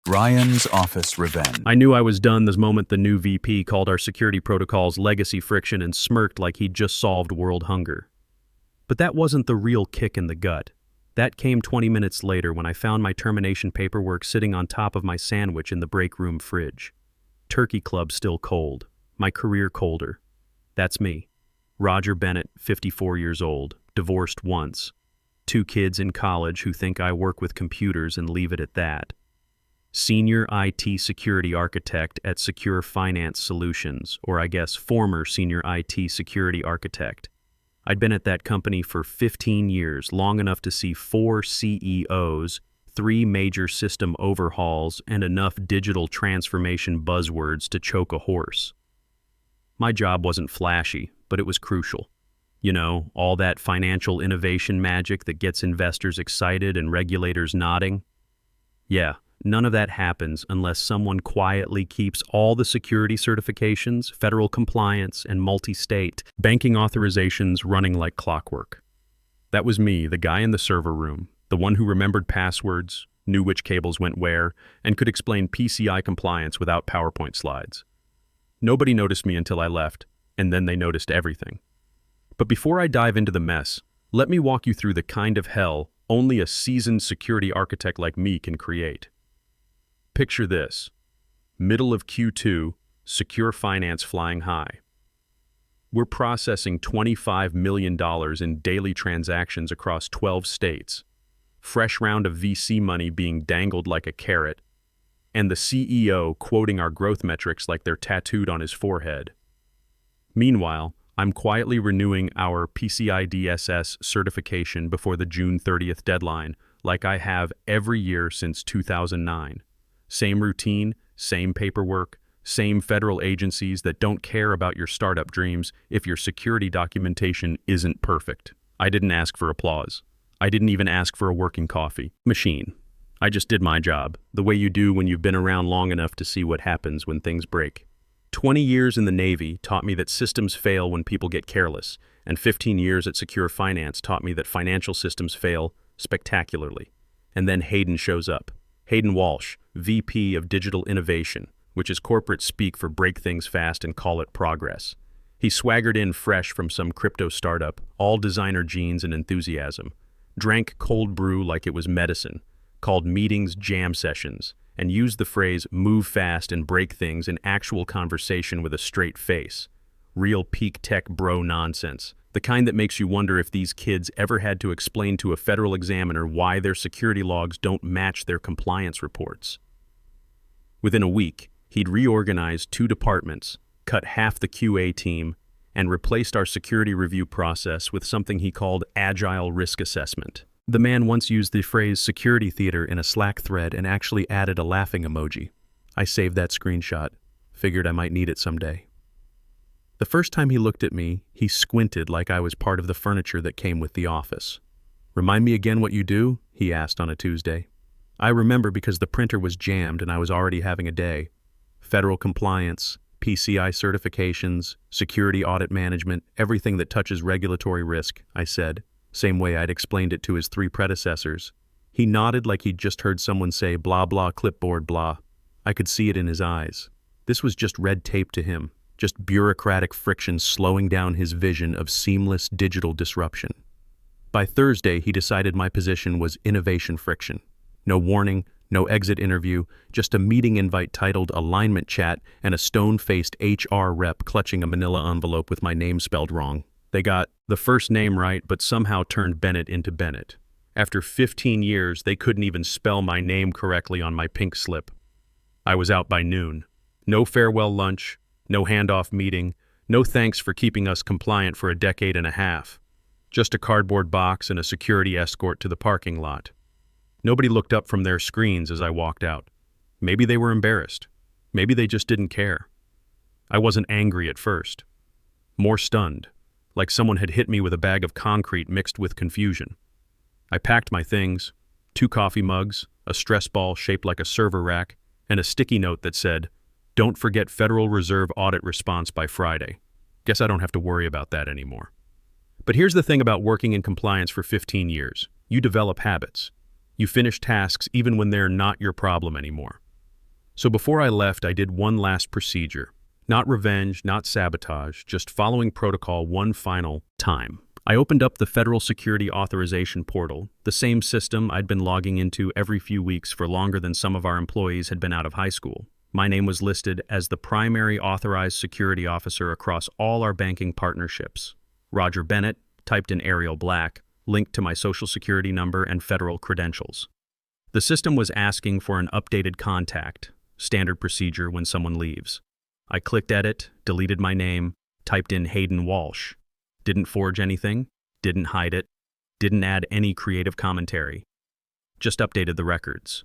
Ryan's office revenge. I knew I was done the moment the new VP called our security protocols legacy friction and smirked like he'd just solved world hunger. But that wasn't the real kick in the gut. That came 20 minutes later when I found my termination paperwork sitting on top of my sandwich in the break room fridge. Turkey Club still cold. My career colder. That's me. Roger Bennett, 54 years old, divorced once. 2 kids in college who think I work with computers and leave it at that. Senior IT security architect at Secure Finance Solutions, or I guess former senior IT security architect. I'd been at that company for 15 years, long enough to see 4 CEOs, 3 major system overhauls, and enough digital transformation buzzwords to choke a horse. My job wasn't flashy, but it was crucial. You know, all that financial innovation magic that gets investors excited and regulators nodding. Yeah, none of that happens unless someone quietly keeps all the security certifications, federal compliance, and multi-state banking authorizations running like clockwork. That was me, the guy in the server room, the one who remembered passwords, knew which cables went where, and could explain PCI compliance without PowerPoint slides. Nobody noticed me until I left, and then they noticed everything. But before I dive into the mess, let me walk you through the kind of hell only a seasoned security architect like me can create. Picture this. Middle of Q2, secure finance flying high. We're processing $25 million in daily transactions across 12 states. Fresh round of VC money being dangled like a carrot, and the CEO quoting our growth metrics like they're tattooed on his forehead. Meanwhile, I'm quietly renewing our PCI DSS certification before the June 30th deadline, like I have every year since 2009. Same routine, same paperwork, same federal agencies that don't care about your startup dreams if your security documentation isn't perfect. I didn't ask for applause. I didn't even ask for a working coffee machine. I just did my job, the way you do when you've been around long enough to see what happens when things break. 20 years in the Navy taught me that systems fail when people get careless, and 15 years at Secure Finance taught me that financial systems fail spectacularly. And then Hayden shows up. Hayden Walsh, VP of Digital Innovation, which is corporate speak for break things fast and call it progress. He swaggered in fresh from some crypto startup, all designer jeans and enthusiasm, drank cold brew like it was medicine, called meetings jam sessions, and used the phrase move fast and break things in actual conversation with a straight face. Real peak tech bro nonsense, the kind that makes you wonder if these kids ever had to explain to a federal examiner why their security logs don't match their compliance reports. Within a week, he'd reorganized 2 departments, cut half the QA team, and replaced our security review process with something he called agile risk assessment. The man once used the phrase security theater in a Slack thread and actually added a laughing emoji. I saved that screenshot. Figured I might need it someday. The first time he looked at me, he squinted like I was part of the furniture that came with the office. "Remind me again what you do?" he asked on a Tuesday. I remember because the printer was jammed and I was already having a day. Federal compliance, PCI certifications, security audit management, everything that touches regulatory risk, I said, same way I'd explained it to his 3 predecessors. He nodded like he'd just heard someone say blah blah clipboard blah. I could see it in his eyes. This was just red tape to him, just bureaucratic friction slowing down his vision of seamless digital disruption. By Thursday, he decided my position was innovation friction. No warning, no exit interview, just a meeting invite titled alignment chat and a stone-faced HR rep clutching a manila envelope with my name spelled wrong. They got the first name right, but somehow turned Bennett into Bennett. After 15 years, they couldn't even spell my name correctly on my pink slip. I was out by noon. No farewell lunch, no handoff meeting, no thanks for keeping us compliant for a decade and a half. Just a cardboard box and a security escort to the parking lot. Nobody looked up from their screens as I walked out. Maybe they were embarrassed. Maybe they just didn't care. I wasn't angry at first. More stunned, like someone had hit me with a bag of concrete mixed with confusion. I packed my things, 2 coffee mugs, a stress ball shaped like a server rack, and a sticky note that said, "Don't forget Federal Reserve audit response by Friday." Guess I don't have to worry about that anymore. But here's the thing about working in compliance for 15 years. You develop habits. You finish tasks even when they're not your problem anymore. So before I left, I did one last procedure. Not revenge, not sabotage, just following protocol one final time. I opened up the Federal Security Authorization portal, the same system I'd been logging into every few weeks for longer than some of our employees had been out of high school. My name was listed as the primary authorized security officer across all our banking partnerships. Roger Bennett, typed in Arial Black, linked to my social security number and federal credentials. The system was asking for an updated contact, standard procedure when someone leaves. I clicked edit, deleted my name, typed in Hayden Walsh. Didn't forge anything, didn't hide it, didn't add any creative commentary. Just updated the records.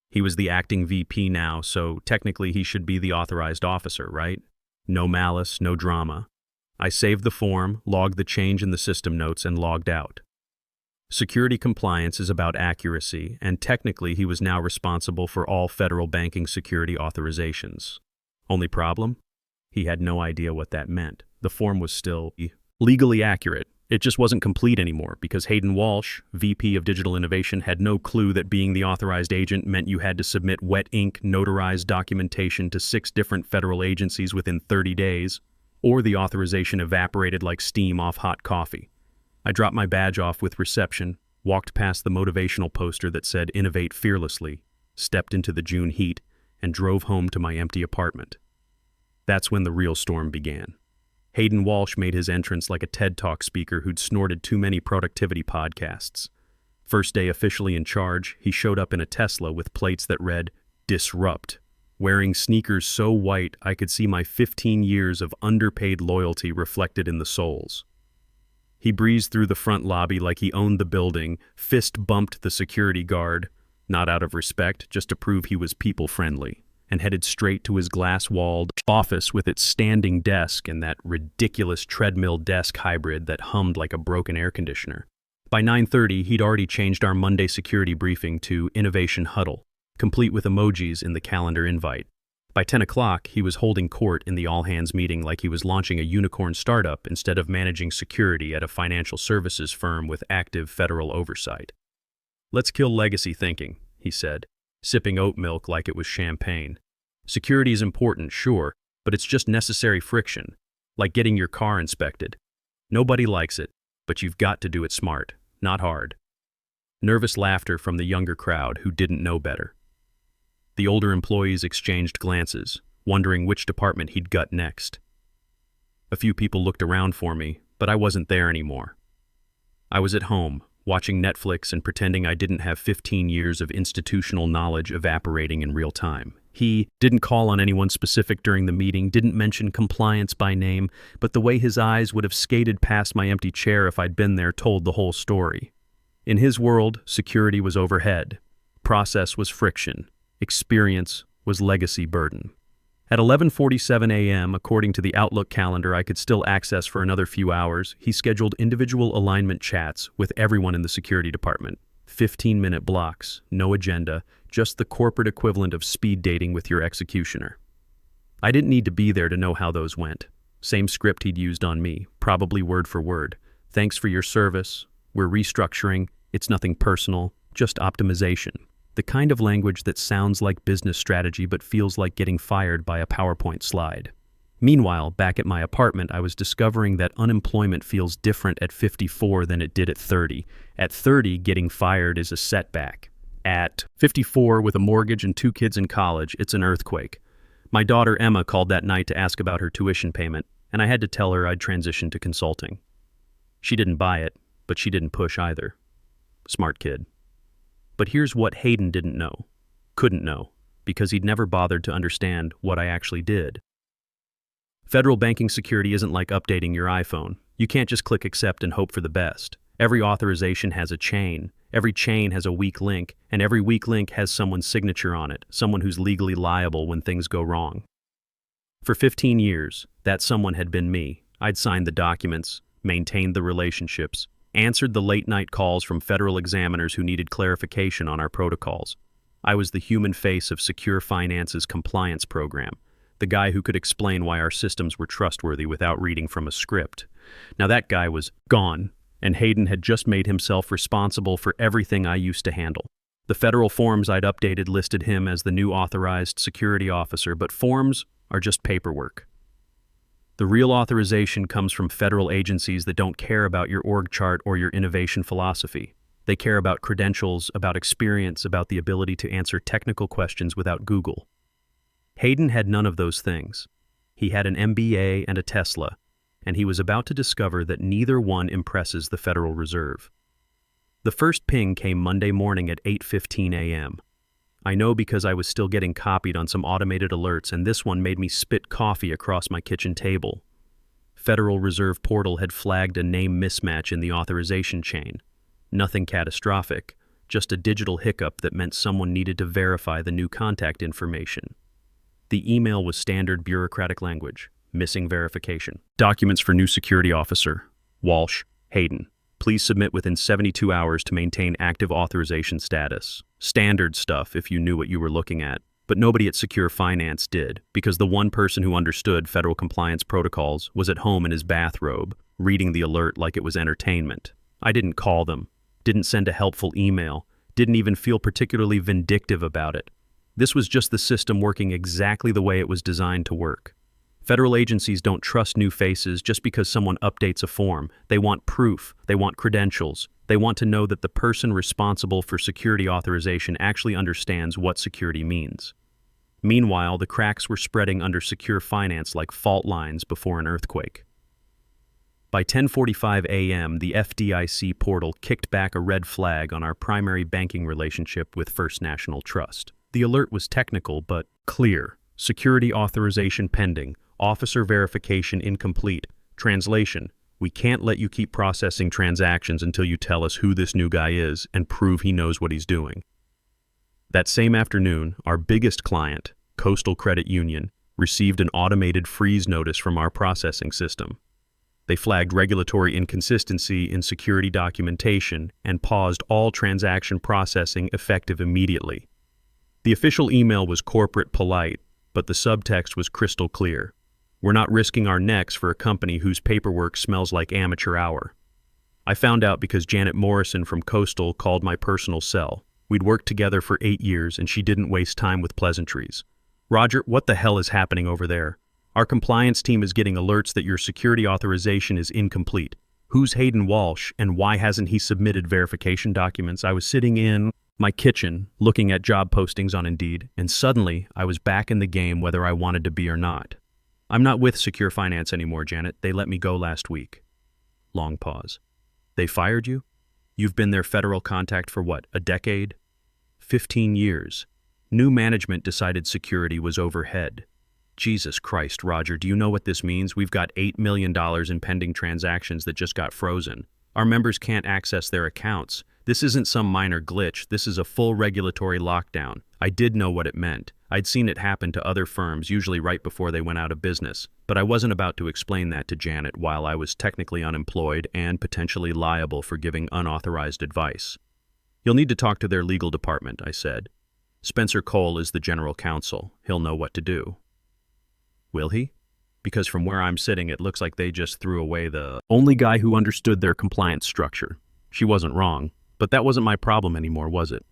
He was the acting VP now, so technically he should be the authorized officer, right? No malice, no drama. I saved the form, logged the change in the system notes, and logged out. Security compliance is about accuracy, and technically he was now responsible for all federal banking security authorizations. Only problem? He had no idea what that meant. The form was still legally accurate. It just wasn't complete anymore because Hayden Walsh, VP of Digital Innovation, had no clue that being the authorized agent meant you had to submit wet ink notarized documentation to 6 different federal agencies within 30 days, or the authorization evaporated like steam off hot coffee. I dropped my badge off with reception, walked past the motivational poster that said "Innovate fearlessly," stepped into the June heat, and drove home to my empty apartment. That's when the real storm began. Hayden Walsh made his entrance like a TED Talk speaker who'd snorted too many productivity podcasts. First day officially in charge, he showed up in a Tesla with plates that read, "Disrupt," wearing sneakers so white I could see my 15 years of underpaid loyalty reflected in the soles. He breezed through the front lobby like he owned the building, fist-bumped the security guard, not out of respect, just to prove he was people-friendly, and headed straight to his glass-walled office with its standing desk and that ridiculous treadmill desk hybrid that hummed like a broken air conditioner. By 9:30, he'd already changed our Monday security briefing to Innovation Huddle, complete with emojis in the calendar invite. By 10 o'clock, he was holding court in the all-hands meeting like he was launching a unicorn startup instead of managing security at a financial services firm with active federal oversight. "Let's kill legacy thinking," he said, sipping oat milk like it was champagne. "Security is important, sure, but it's just necessary friction, like getting your car inspected. Nobody likes it, but you've got to do it smart, not hard." Nervous laughter from the younger crowd who didn't know better. The older employees exchanged glances, wondering which department he'd gut next. A few people looked around for me, but I wasn't there anymore. I was at home, watching Netflix and pretending I didn't have 15 years of institutional knowledge evaporating in real time. He didn't call on anyone specific during the meeting, didn't mention compliance by name, but the way his eyes would have skated past my empty chair if I'd been there told the whole story. In his world, security was overhead. Process was friction. Experience was legacy burden. At 11:47 a.m., according to the Outlook calendar I could still access for another few hours, he scheduled individual alignment chats with everyone in the security department. 15-minute blocks, no agenda, just the corporate equivalent of speed dating with your executioner. I didn't need to be there to know how those went. Same script he'd used on me, probably word for word. "Thanks for your service. We're restructuring. It's nothing personal, just optimization." The kind of language that sounds like business strategy but feels like getting fired by a PowerPoint slide. Meanwhile, back at my apartment, I was discovering that unemployment feels different at 54 than it did at 30. At 30, getting fired is a setback. At 54, with a mortgage and 2 kids in college, it's an earthquake. My daughter Emma called that night to ask about her tuition payment, and I had to tell her I'd transitioned to consulting. She didn't buy it, but she didn't push either. Smart kid. But here's what Hayden didn't know, couldn't know, because he'd never bothered to understand what I actually did. Federal banking security isn't like updating your iPhone. You can't just click accept and hope for the best. Every authorization has a chain. Every chain has a weak link, and every weak link has someone's signature on it, someone who's legally liable when things go wrong. For 15 years, that someone had been me. I'd signed the documents, maintained the relationships, answered the late-night calls from federal examiners who needed clarification on our protocols. I was the human face of Secure Finance's compliance program, the guy who could explain why our systems were trustworthy without reading from a script. Now that guy was gone, and Hayden had just made himself responsible for everything I used to handle. The federal forms I'd updated listed him as the new authorized security officer, but forms are just paperwork. The real authorization comes from federal agencies that don't care about your org chart or your innovation philosophy. They care about credentials, about experience, about the ability to answer technical questions without Google. Hayden had none of those things. He had an MBA and a Tesla, and he was about to discover that neither one impresses the Federal Reserve. The first ping came Monday morning at 8:15 a.m. I know because I was still getting copied on some automated alerts, and this one made me spit coffee across my kitchen table. Federal Reserve Portal had flagged a name mismatch in the authorization chain. Nothing catastrophic, just a digital hiccup that meant someone needed to verify the new contact information. The email was standard bureaucratic language, missing verification. Documents for new security officer, Walsh, Hayden. Please submit within 72 hours to maintain active authorization status. Standard stuff if you knew what you were looking at. But nobody at Secure Finance did, because the one person who understood federal compliance protocols was at home in his bathrobe, reading the alert like it was entertainment. I didn't call them, didn't send a helpful email, didn't even feel particularly vindictive about it. This was just the system working exactly the way it was designed to work. Federal agencies don't trust new faces just because someone updates a form. They want proof. They want credentials. They want to know that the person responsible for security authorization actually understands what security means. Meanwhile, the cracks were spreading under Secure Finance like fault lines before an earthquake. By 10:45 a.m., the FDIC portal kicked back a red flag on our primary banking relationship with First National Trust. The alert was technical but clear. Security authorization pending. Officer verification incomplete. Translation: we can't let you keep processing transactions until you tell us who this new guy is and prove he knows what he's doing. That same afternoon, our biggest client, Coastal Credit Union, received an automated freeze notice from our processing system. They flagged regulatory inconsistency in security documentation and paused all transaction processing effective immediately. The official email was corporate polite, but the subtext was crystal clear. We're not risking our necks for a company whose paperwork smells like amateur hour. I found out because Janet Morrison from Coastal called my personal cell. We'd worked together for 8 years, and she didn't waste time with pleasantries. Roger, what the hell is happening over there? Our compliance team is getting alerts that your security authorization is incomplete. Who's Hayden Walsh, and why hasn't he submitted verification documents? I was sitting in my kitchen, looking at job postings on Indeed, and suddenly I was back in the game whether I wanted to be or not. I'm not with Secure Finance anymore, Janet. They let me go last week. Long pause. They fired you? You've been their federal contact for what, a decade? 15 years. New management decided security was overhead. Jesus Christ, Roger, do you know what this means? We've got $8 million in pending transactions that just got frozen. Our members can't access their accounts. This isn't some minor glitch. This is a full regulatory lockdown. I did know what it meant. I'd seen it happen to other firms, usually right before they went out of business, but I wasn't about to explain that to Janet while I was technically unemployed and potentially liable for giving unauthorized advice. You'll need to talk to their legal department, I said. Spencer Cole is the general counsel. He'll know what to do. Will he? Because from where I'm sitting, it looks like they just threw away the only guy who understood their compliance structure. She wasn't wrong, but that wasn't my problem anymore, was it?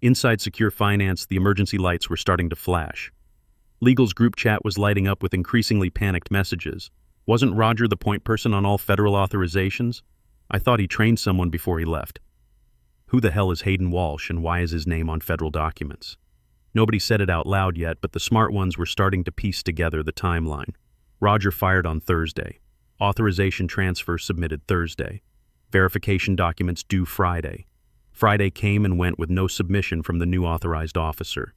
Inside Secure Finance, the emergency lights were starting to flash. Legal's group chat was lighting up with increasingly panicked messages. Wasn't Roger the point person on all federal authorizations? I thought he trained someone before he left. Who the hell is Hayden Walsh, and why is his name on federal documents? Nobody said it out loud yet, but the smart ones were starting to piece together the timeline. Roger fired on Thursday. Authorization transfer submitted Thursday. Verification documents due Friday. Friday came and went with no submission from the new authorized officer.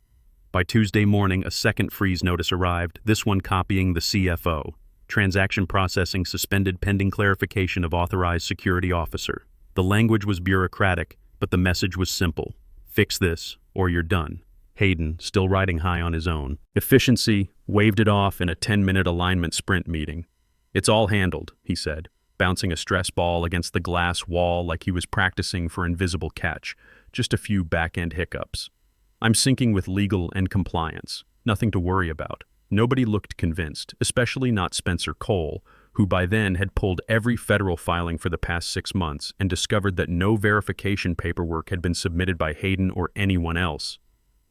By Tuesday morning, a second freeze notice arrived, this one copying the CFO. Transaction processing suspended pending clarification of authorized security officer. The language was bureaucratic, but the message was simple. Fix this, or you're done. Hayden, still riding high on his own. Efficiency, waved it off in a 10-minute alignment sprint meeting. It's all handled, he said, bouncing a stress ball against the glass wall like he was practicing for invisible catch. Just a few back-end hiccups. I'm syncing with legal and compliance. Nothing to worry about. Nobody looked convinced, especially not Spencer Cole, who by then had pulled every federal filing for the past 6 months and discovered that no verification paperwork had been submitted by Hayden or anyone else.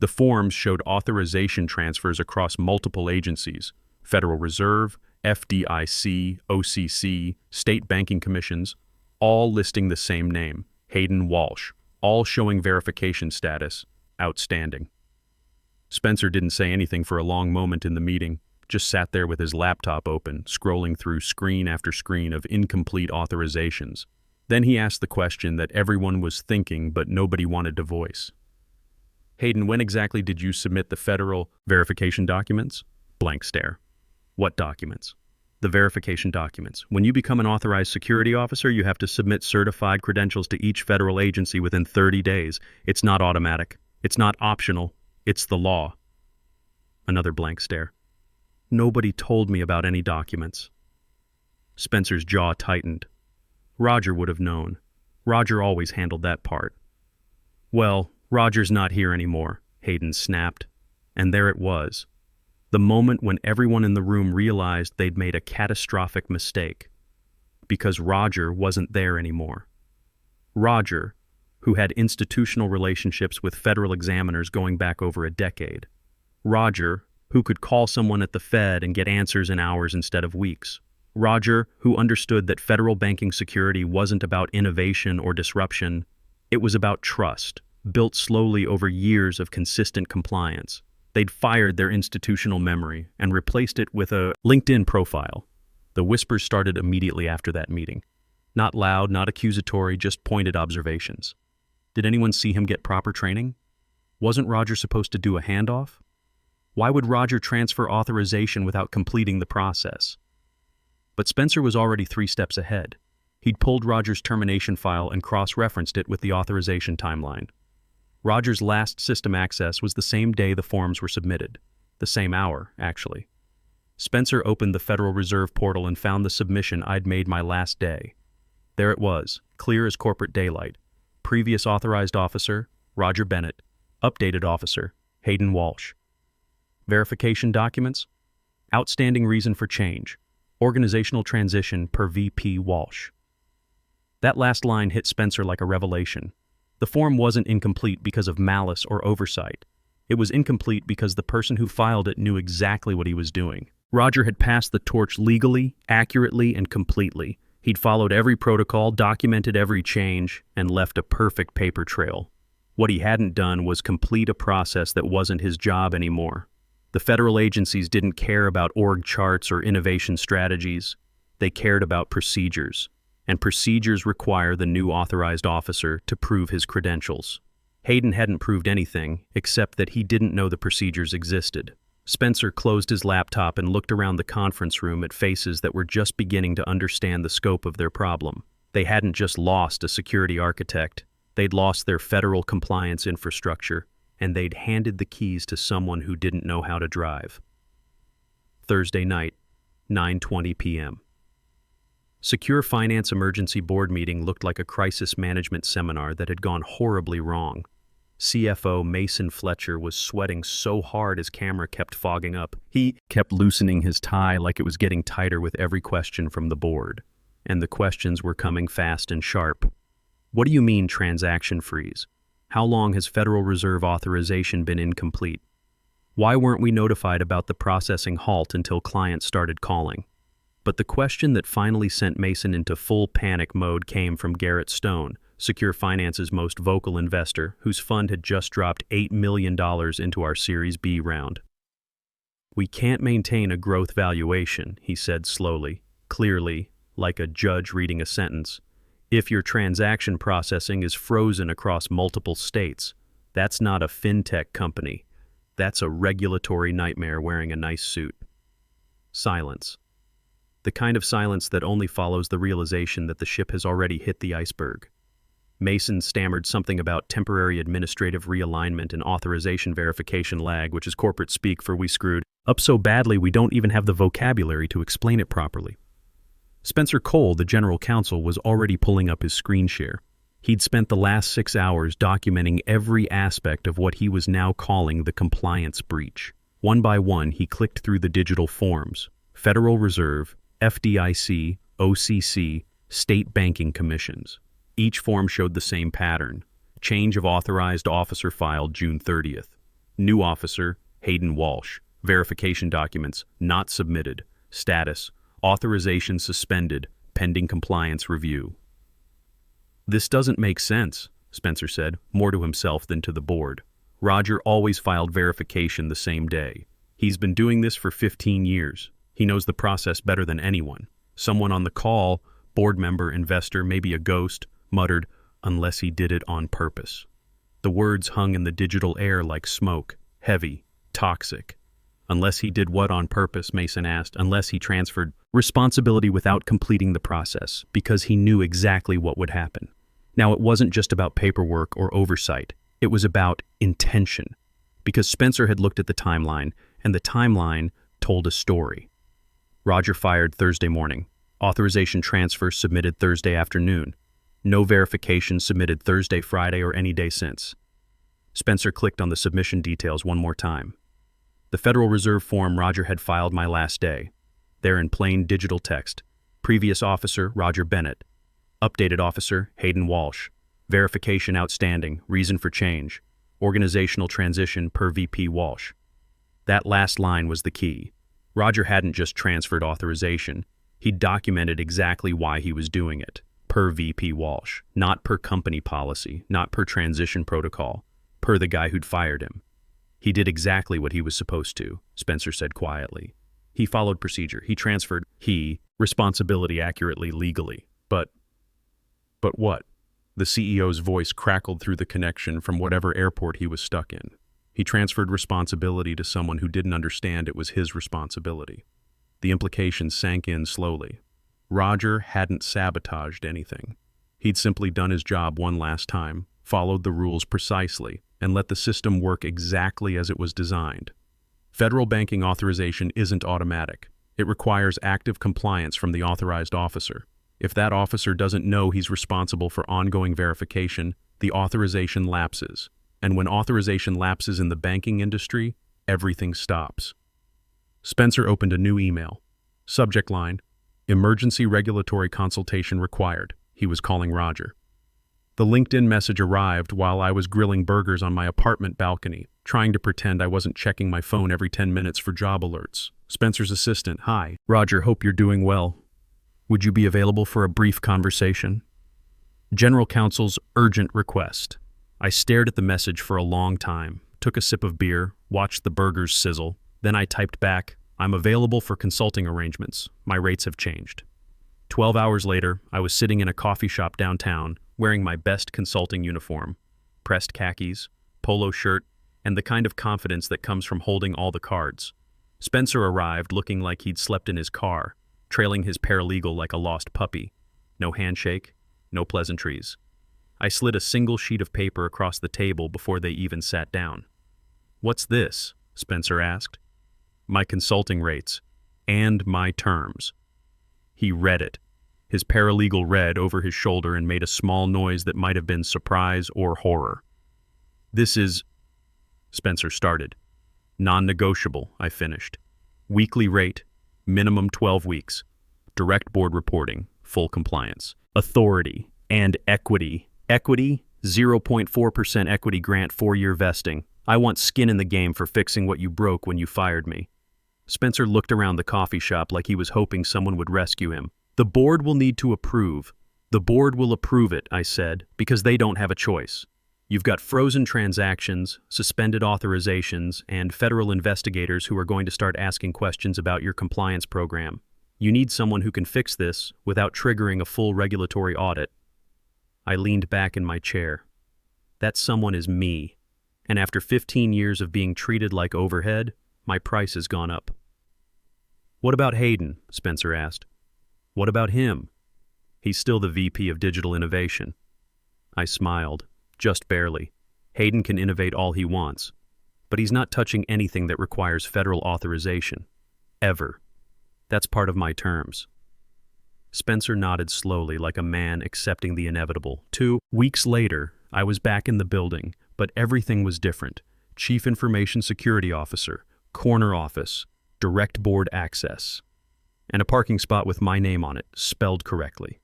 The forms showed authorization transfers across multiple agencies: Federal Reserve, FDIC, OCC, state banking commissions, all listing the same name, Hayden Walsh, all showing verification status, outstanding. Spencer didn't say anything for a long moment in the meeting, just sat there with his laptop open, scrolling through screen after screen of incomplete authorizations. Then he asked the question that everyone was thinking but nobody wanted to voice. "Hayden, when exactly did you submit the federal verification documents?" Blank stare. "What documents?" "The verification documents. When you become an authorized security officer, you have to submit certified credentials to each federal agency within 30 days. It's not automatic. It's not optional. It's the law." Another blank stare. "Nobody told me about any documents." Spencer's jaw tightened. Roger would have known. Roger always handled that part. "Well, Roger's not here anymore," Hayden snapped. And there it was. The moment when everyone in the room realized they'd made a catastrophic mistake. Because Roger wasn't there anymore. Roger, who had institutional relationships with federal examiners going back over a decade. Roger, who could call someone at the Fed and get answers in hours instead of weeks. Roger, who understood that federal banking security wasn't about innovation or disruption, it was about trust, built slowly over years of consistent compliance. They'd fired their institutional memory and replaced it with a LinkedIn profile. The whispers started immediately after that meeting. Not loud, not accusatory, just pointed observations. Did anyone see him get proper training? Wasn't Roger supposed to do a handoff? Why would Roger transfer authorization without completing the process? But Spencer was already 3 steps ahead. He'd pulled Roger's termination file and cross-referenced it with the authorization timeline. Roger's last system access was the same day the forms were submitted. The same hour, actually. Spencer opened the Federal Reserve portal and found the submission I'd made my last day. There it was, clear as corporate daylight. Previous authorized officer, Roger Bennett. Updated officer, Hayden Walsh. Verification documents? Outstanding reason for change. Organizational transition per VP Walsh. That last line hit Spencer like a revelation. The form wasn't incomplete because of malice or oversight. It was incomplete because the person who filed it knew exactly what he was doing. Roger had passed the torch legally, accurately, and completely. He'd followed every protocol, documented every change, and left a perfect paper trail. What he hadn't done was complete a process that wasn't his job anymore. The federal agencies didn't care about org charts or innovation strategies. They cared about procedures. And procedures require the new authorized officer to prove his credentials. Hayden hadn't proved anything, except that he didn't know the procedures existed. Spencer closed his laptop and looked around the conference room at faces that were just beginning to understand the scope of their problem. They hadn't just lost a security architect, they'd lost their federal compliance infrastructure, and they'd handed the keys to someone who didn't know how to drive. Thursday night, 9:20 p.m. Secure Finance Emergency Board meeting looked like a crisis management seminar that had gone horribly wrong. CFO Mason Fletcher was sweating so hard his camera kept fogging up. He kept loosening his tie like it was getting tighter with every question from the board. And the questions were coming fast and sharp. What do you mean transaction freeze? How long has Federal Reserve authorization been incomplete? Why weren't we notified about the processing halt until clients started calling? But the question that finally sent Mason into full panic mode came from Garrett Stone, Secure Finance's most vocal investor, whose fund had just dropped $8 million into our Series B round. "We can't maintain a growth valuation," he said slowly, clearly, like a judge reading a sentence, "if your transaction processing is frozen across multiple states. That's not a fintech company. That's a regulatory nightmare wearing a nice suit." Silence. The kind of silence that only follows the realization that the ship has already hit the iceberg. Mason stammered something about temporary administrative realignment and authorization verification lag, which is corporate speak for we screwed up so badly we don't even have the vocabulary to explain it properly. Spencer Cole, the general counsel, was already pulling up his screen share. He'd spent the last 6 hours documenting every aspect of what he was now calling the compliance breach. One by one, he clicked through the digital forms. Federal Reserve, FDIC, OCC, state banking commissions. Each form showed the same pattern. Change of authorized officer filed June 30th. New officer, Hayden Walsh. Verification documents not submitted. Status, authorization suspended, pending compliance review. This doesn't make sense, Spencer said, more to himself than to the board. Roger always filed verification the same day. He's been doing this for 15 years. He knows the process better than anyone. Someone on the call, board member, investor, maybe a ghost, muttered, unless he did it on purpose. The words hung in the digital air like smoke, heavy, toxic. Unless he did what on purpose, Mason asked, unless he transferred responsibility without completing the process, because he knew exactly what would happen. Now, it wasn't just about paperwork or oversight. It was about intention, because Spencer had looked at the timeline, and the timeline told a story. Roger fired Thursday morning. Authorization transfer submitted Thursday afternoon. No verification submitted Thursday, Friday, or any day since. Spencer clicked on the submission details one more time. The Federal Reserve form Roger had filed my last day. There in plain digital text. Previous officer, Roger Bennett. Updated officer, Hayden Walsh. Verification outstanding, reason for change. Organizational transition per VP Walsh. That last line was the key. Roger hadn't just transferred authorization. He'd documented exactly why he was doing it. Per VP Walsh. Not per company policy, not per transition protocol. Per the guy who'd fired him. He did exactly what he was supposed to, Spencer said quietly. He followed procedure. He transferred responsibility accurately, legally. But what? The CEO's voice crackled through the connection from whatever airport he was stuck in. He transferred responsibility to someone who didn't understand it was his responsibility. The implications sank in slowly. Roger hadn't sabotaged anything. He'd simply done his job one last time, followed the rules precisely, and let the system work exactly as it was designed. Federal banking authorization isn't automatic. It requires active compliance from the authorized officer. If that officer doesn't know he's responsible for ongoing verification, the authorization lapses. And when authorization lapses in the banking industry, everything stops. Spencer opened a new email. Subject line, emergency regulatory consultation required. He was calling Roger. The LinkedIn message arrived while I was grilling burgers on my apartment balcony, trying to pretend I wasn't checking my phone every 10 minutes for job alerts. Spencer's assistant, hi. Roger, hope you're doing well. Would you be available for a brief conversation? General Counsel's urgent request. I stared at the message for a long time, took a sip of beer, watched the burgers sizzle. Then I typed back, I'm available for consulting arrangements. My rates have changed. 12 hours later, I was sitting in a coffee shop downtown, wearing my best consulting uniform, pressed khakis, polo shirt, and the kind of confidence that comes from holding all the cards. Spencer arrived looking like he'd slept in his car, trailing his paralegal like a lost puppy. No handshake, no pleasantries. I slid a single sheet of paper across the table before they even sat down. What's this? Spencer asked. My consulting rates, and my terms. He read it. His paralegal read over his shoulder and made a small noise that might have been surprise or horror. This is, Spencer started. Non-negotiable, I finished. Weekly rate, minimum 12 weeks. Direct board reporting, full compliance. Authority and equity. Equity, 0.4% equity grant, 4-year vesting. I want skin in the game for fixing what you broke when you fired me. Spencer looked around the coffee shop like he was hoping someone would rescue him. The board will need to approve. The board will approve it, I said, because they don't have a choice. You've got frozen transactions, suspended authorizations, and federal investigators who are going to start asking questions about your compliance program. You need someone who can fix this without triggering a full regulatory audit. I leaned back in my chair. That someone is me. And after 15 years of being treated like overhead, my price has gone up. What about Hayden? Spencer asked. What about him? He's still the VP of Digital Innovation. I smiled, just barely. Hayden can innovate all he wants, but he's not touching anything that requires federal authorization. Ever. That's part of my terms. Spencer nodded slowly like a man accepting the inevitable. 2 weeks later, I was back in the building, but everything was different. Chief Information Security Officer, corner office, direct board access. and a parking spot with my name on it, spelled correctly.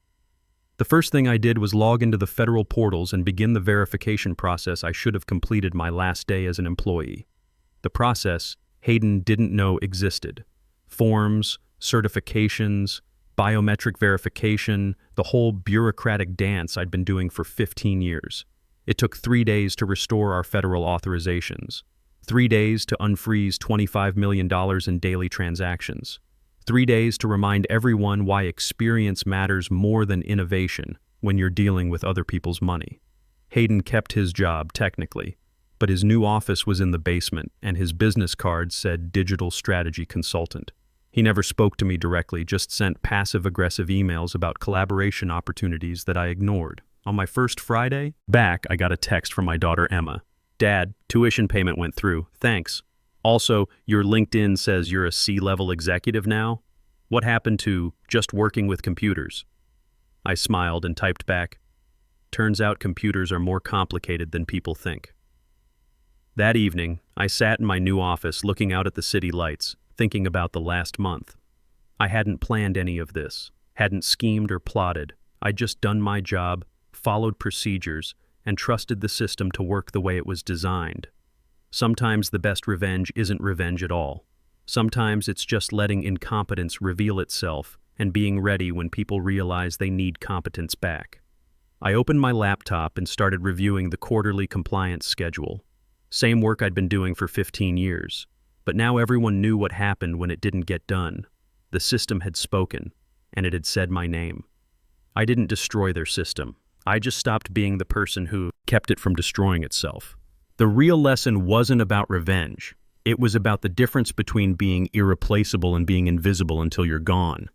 The first thing I did was log into the federal portals and begin the verification process I should have completed my last day as an employee. The process Hayden didn't know existed. Forms, certifications, biometric verification, the whole bureaucratic dance I'd been doing for 15 years. It took 3 days to restore our federal authorizations, 3 days to unfreeze $25 million in daily transactions, 3 days to remind everyone why experience matters more than innovation when you're dealing with other people's money. Hayden kept his job, technically, but his new office was in the basement, and his business card said Digital Strategy Consultant. He never spoke to me directly, just sent passive-aggressive emails about collaboration opportunities that I ignored. On my first Friday back, I got a text from my daughter Emma. "Dad, tuition payment went through. Thanks. Also, your LinkedIn says you're a C-level executive now? What happened to just working with computers?" I smiled and typed back, "Turns out computers are more complicated than people think." That evening, I sat in my new office looking out at the city lights, thinking about the last month. I hadn't planned any of this, hadn't schemed or plotted. I'd just done my job, followed procedures, and trusted the system to work the way it was designed. Sometimes the best revenge isn't revenge at all. Sometimes it's just letting incompetence reveal itself and being ready when people realize they need competence back. I opened my laptop and started reviewing the quarterly compliance schedule. Same work I'd been doing for 15 years. But now everyone knew what happened when it didn't get done. The system had spoken, and it had said my name. I didn't destroy their system. I just stopped being the person who kept it from destroying itself. The real lesson wasn't about revenge. It was about the difference between being irreplaceable and being invisible until you're gone.